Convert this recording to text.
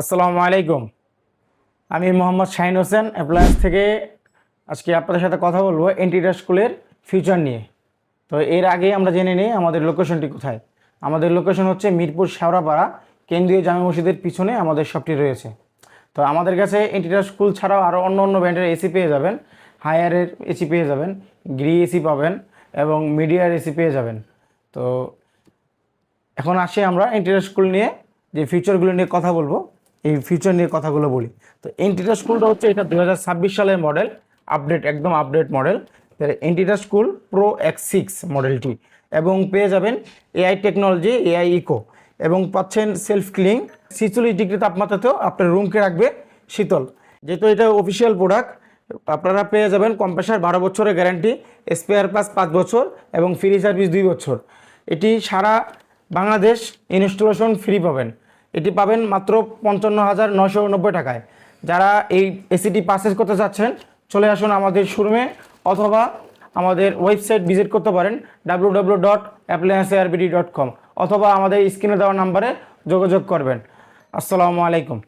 আসসালামু আলাইকুম। আমি মোহাম্মদ শাহিন হোসেন অ্যাপ্লায়েন্স থেকে আজকে আপনাদের সাথে কথা বলবো এন্টিটা স্কুলের ফিউচার নিয়ে। তো এর আগে আমরা জেনে নিই আমাদের লোকেশনটি কোথায়। আমাদের লোকেশন হচ্ছে মিরপুর শেওড়াপাড়া কেন্দ্রীয় জামে মসজিদের পিছনে আমাদের শপটি রয়েছে। তো আমাদের কাছে এন্টিটা স্কুল ছাড়াও আরও অন্য অন্য ব্র্যান্ডের এসি পেয়ে যাবেন। হায়ারের এসি পেয়ে যাবেন, গ্রি এসি পাবেন এবং মিডিয়ার এসি পেয়ে যাবেন। তো এখন আসি আমরা এন্টিটা স্কুল নিয়ে যে ফিচারগুলো নিয়ে কথা বলবো, এই ফিচার নিয়ে কথাগুলো বলি। তো এন্টিটা স্কুলটা হচ্ছে এটা 2026 সালের মডেল, আপডেট, একদম আপডেট মডেল। এন্টিটা স্কুল প্রো X6 মডেলটি, এবং পেয়ে যাবেন এআই টেকনোলজি, এআই ইকো, এবং পাচ্ছেন সেলফ ক্লিং। 46 ডিগ্রি তাপমাত্রাতেও আপনার রুমকে রাখবে শীতল। যেহেতু এটা অফিসিয়াল প্রোডাক্ট, আপনারা পেয়ে যাবেন কম্প্রেসার 12 বছরের গ্যারান্টি, স্পেয়ার পাস 5 বছর এবং ফ্রি সার্ভিস 2 বছর। এটি সারা বাংলাদেশ ইনস্টলেশন ফ্রি পাবেন। এটি পাবেন মাত্র 55,990 টাকায়। যারা এই এসিটি পারচেজ করতে চাচ্ছেন চলে আসুন আমাদের শোরুমে, অথবা আমাদের ওয়েবসাইট ভিজিট করতে পারেন www.appliancearbd.com, অথবা আমাদের স্ক্রিনে দেওয়া নাম্বারে যোগাযোগ করবেন। আসসালামু আলাইকুম।